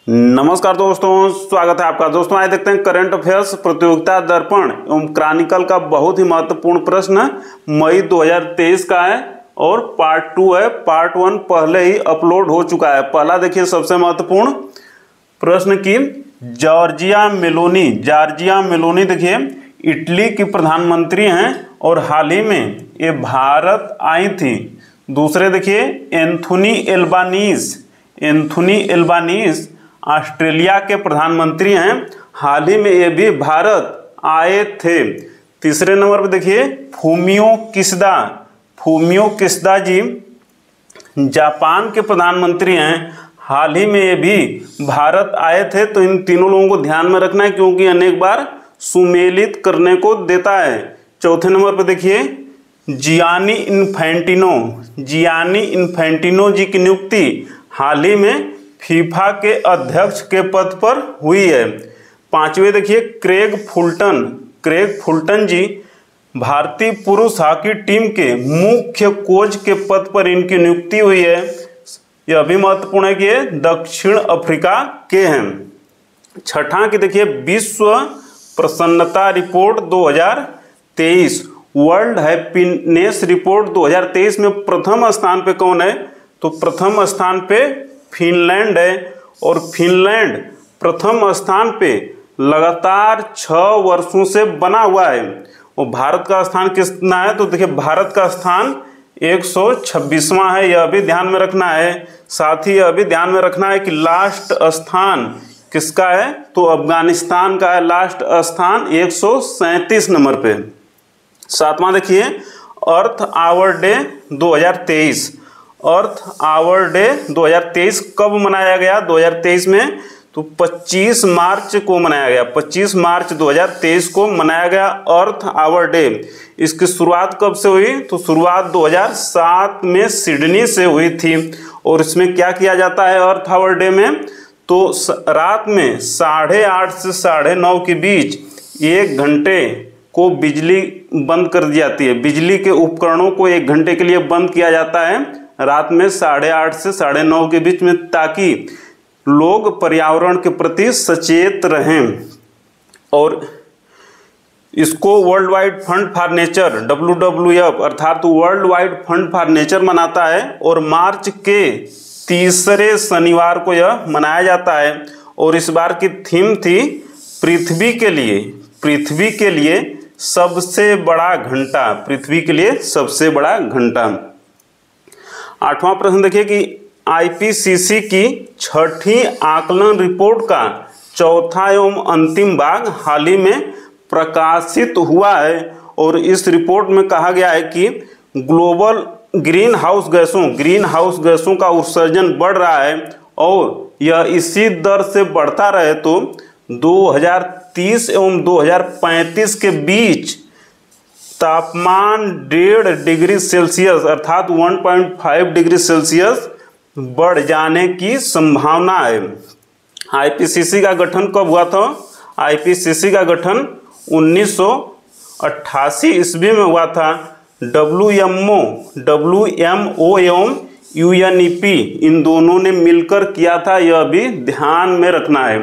नमस्कार दोस्तों, स्वागत है आपका। दोस्तों आइए देखते हैं करंट अफेयर्स प्रतियोगिता दर्पण एवं क्रॉनिकल का बहुत ही महत्वपूर्ण प्रश्न मई 2023 का है और पार्ट 2 है। पार्ट 1 पहले ही अपलोड हो चुका है। पहला देखिए सबसे महत्वपूर्ण प्रश्न की जॉर्जिया मेलोनी देखिए इटली की प्रधानमंत्री हैं और हाल ही में ये भारत आई थी। दूसरे देखिए एंथोनी एल्बानीज ऑस्ट्रेलिया के प्रधानमंत्री हैं, हाल ही में ये भी भारत आए थे। तीसरे नंबर पर देखिए फूमियो किस्दा जी जापान के प्रधानमंत्री हैं, हाल ही में ये भी भारत आए थे। तो इन तीनों लोगों को ध्यान में रखना है क्योंकि अनेक बार सुमेलित करने को देता है। चौथे नंबर पर देखिए जियानी इन्फेंटिनो जी की नियुक्ति हाल ही में फीफा के अध्यक्ष के पद पर हुई है। पांचवें देखिए क्रेग फुल्टन जी भारतीय पुरुष हॉकी टीम के मुख्य कोच के पद पर इनकी नियुक्ति हुई है। यह भी महत्वपूर्ण है कि ये दक्षिण अफ्रीका के हैं। छठा की देखिए विश्व प्रसन्नता रिपोर्ट 2023 वर्ल्ड हैप्पीनेस रिपोर्ट 2023 में प्रथम स्थान पे कौन है? तो प्रथम स्थान पे फिनलैंड है और फिनलैंड प्रथम स्थान पे लगातार 6 वर्षों से बना हुआ है। और भारत का स्थान कितना है? तो देखिए भारत का स्थान 126वां है। यह भी ध्यान में रखना है। साथ ही यह भी ध्यान में रखना है कि लास्ट स्थान किसका है? तो अफगानिस्तान का है लास्ट स्थान 137 नंबर पे। सातवां देखिए अर्थ आवर डे 2023 कब मनाया गया 2023 में? तो 25 मार्च को मनाया गया। 25 मार्च 2023 को मनाया गया अर्थ आवर डे। इसकी शुरुआत कब से हुई? तो शुरुआत 2007 में सिडनी से हुई थी। और इसमें क्या किया जाता है अर्थ आवर डे में? तो रात में 8:30 से 9:30 के बीच 1 घंटे को बिजली बंद कर दी जाती है। बिजली के उपकरणों को 1 घंटे के लिए बंद किया जाता है रात में 8:30 से 9:30 के बीच में, ताकि लोग पर्यावरण के प्रति सचेत रहें। और इसको world wide fund for nature WWF अर्थात world wide fund for nature मनाता है और मार्च के तीसरे शनिवार को यह मनाया जाता है। और इस बार की थीम थी पृथ्वी के लिए सबसे बड़ा घंटा। आठवां प्रश्न देखिए कि IPCC की 6ठी आकलन रिपोर्ट का चौथा एवं अंतिम भाग हाल ही में प्रकाशित हुआ है। और इस रिपोर्ट में कहा गया है कि ग्लोबल ग्रीन हाउस गैसों का उत्सर्जन बढ़ रहा है और यह इसी दर से बढ़ता रहे तो 2030 एवं 2035 के बीच तापमान 1.5 डिग्री सेल्सियस अर्थात 1.5 डिग्री सेल्सियस बढ़ जाने की संभावना है। IPCC का गठन कब हुआ था? IPCC का गठन 1988 ईस्वी में हुआ था। WMO एवं UNEP इन दोनों ने मिलकर किया था। यह भी ध्यान में रखना है।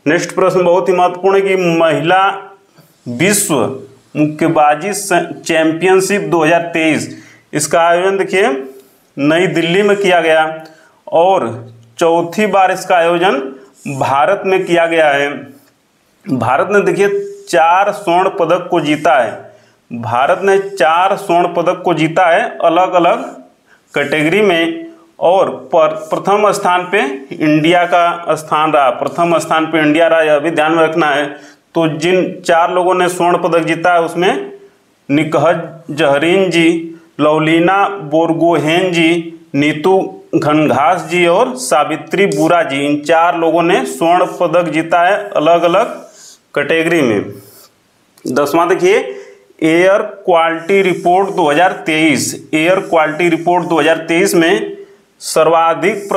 नेक्स्ट प्रश्न बहुत ही महत्वपूर्ण है कि महिला विश्व मुक्केबाजी चैंपियनशिप 2023 इसका आयोजन देखिए नई दिल्ली में किया गया और चौथी बार इसका आयोजन भारत में किया गया है। भारत ने देखिए 4 स्वर्ण पदक को जीता है। भारत ने 4 स्वर्ण पदक को जीता है अलग अलग कैटेगरी में। और प्रथम स्थान पे इंडिया का स्थान रहा। यह भी ध्यान में रखना है। तो जिन 4 लोगों ने स्वर्ण पदक जीता है उसमें निकहत जहरीन जी, लवलीना बोरगोहेन जी, नीतू घनघास जी और सावित्री बुरा जी, इन 4 लोगों ने स्वर्ण पदक जीता है अलग अलग कैटेगरी में। 10वां देखिए एयर क्वालिटी रिपोर्ट 2023 में सर्वाधिक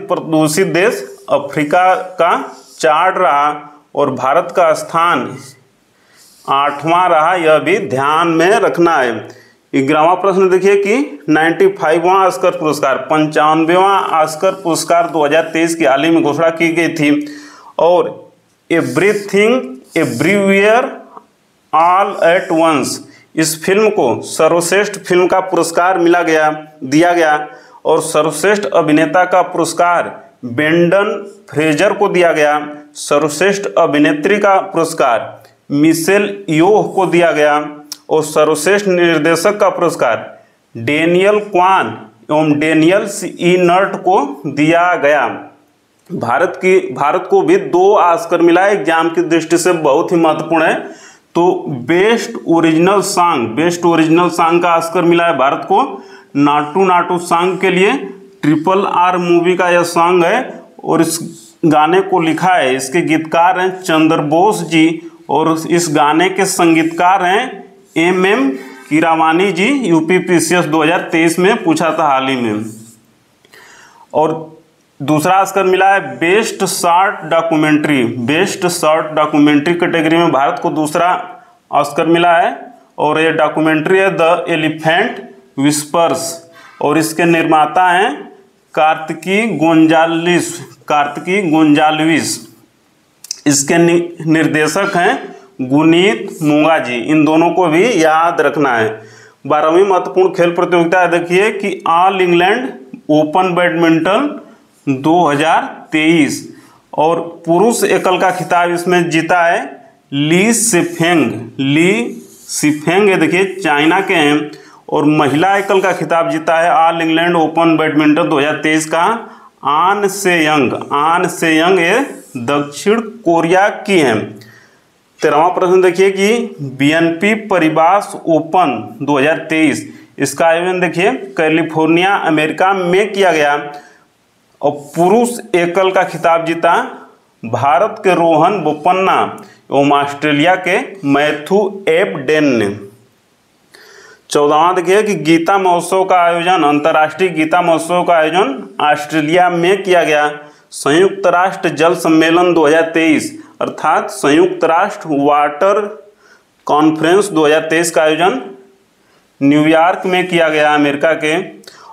प्रदूषित देश अफ्रीका का चार्ट रहा और भारत का स्थान 8वां रहा। यह भी ध्यान में रखना है। 11वां प्रश्न देखिए कि 95वां ऑस्कर पुरस्कार, 95वां ऑस्कर पुरस्कार 2023 की हाल ही में घोषणा की गई थी और everything everywhere all at once इस फिल्म को सर्वश्रेष्ठ फिल्म का पुरस्कार दिया गया और सर्वश्रेष्ठ अभिनेता का पुरस्कार ब्रेंडन फ्रेजर को दिया गया। सर्वश्रेष्ठ अभिनेत्री का पुरस्कार मिशेल योह को दिया गया और सर्वश्रेष्ठ निर्देशक का पुरस्कार डेनियल क्वान एवं डेनियल ई नर्ट को दिया गया। भारत को भी 2 ऑस्कर मिला, एग्जाम की दृष्टि से बहुत ही महत्वपूर्ण है। तो बेस्ट ओरिजिनल सॉन्ग का ऑस्कर मिला है भारत को नाटू नाटू सॉन्ग के लिए। RRR मूवी का यह सॉन्ग है और इस गाने को लिखा है, इसके गीतकार हैं चंद्रबोस जी और इस गाने के संगीतकार हैं MM कीरावानी जी। UPPCS 2023 में पूछा था हाल ही में। और दूसरा ऑस्कर मिला है बेस्ट शॉर्ट डॉक्यूमेंट्री कैटेगरी में भारत को दूसरा ऑस्कर मिला है और ये डॉक्यूमेंट्री है द एलिफेंट विस्पर्स और इसके निर्माता हैं कार्तिकी गोंजाल्विस। इसके निर्देशक हैं गुनीत मूंगा जी। इन दोनों को भी याद रखना है। 12वीं महत्वपूर्ण खेल प्रतियोगिता देखिए कि ऑल इंग्लैंड ओपन बैडमिंटन 2023 और पुरुष एकल का खिताब इसमें जीता है ली सिफेंग ये देखिए चाइना के हैं और महिला एकल का खिताब जीता है ऑल इंग्लैंड ओपन बैडमिंटन 2023 का आन से यंग ये दक्षिण कोरिया की हैं। 13वां प्रश्न देखिए कि BNP परिबास ओपन 2023 इसका आयोजन देखिए कैलिफोर्निया अमेरिका में किया गया और पुरुष एकल का खिताब जीता भारत के रोहन बोपन्ना एवं ऑस्ट्रेलिया के मैथ्यू एबडेन ने। 14वां देखिए कि गीता महोत्सव का आयोजन, अंतर्राष्ट्रीय गीता महोत्सव का आयोजन ऑस्ट्रेलिया में किया गया। संयुक्त राष्ट्र जल सम्मेलन 2023 अर्थात संयुक्त राष्ट्र वाटर कॉन्फ्रेंस 2023 का आयोजन न्यूयॉर्क में किया गया अमेरिका के।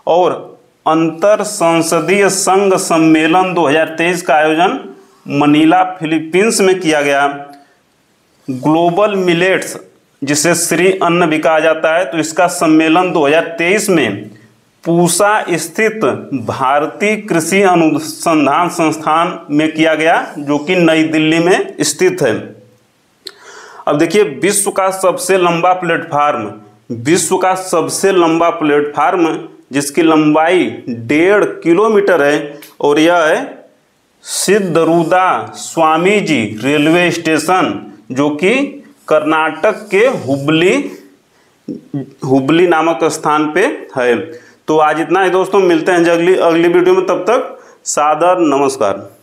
और अंतर संसदीय संघ सम्मेलन 2023 का आयोजन मनीला फिलीपींस में किया गया। ग्लोबल मिलेट्स जिसे श्री अन्न भी कहा जाता है तो इसका सम्मेलन 2023 में पूसा स्थित भारतीय कृषि अनुसंधान संस्थान में किया गया जो कि नई दिल्ली में स्थित है। अब देखिए विश्व का सबसे लंबा प्लेटफार्म जिसकी लंबाई 1.5 किलोमीटर है और यह है सिद्धरूदा स्वामी जी रेलवे स्टेशन जो कि कर्नाटक के हुबली नामक स्थान पे है। तो आज इतना ही दोस्तों, मिलते हैं अगली वीडियो में, तब तक सादर नमस्कार।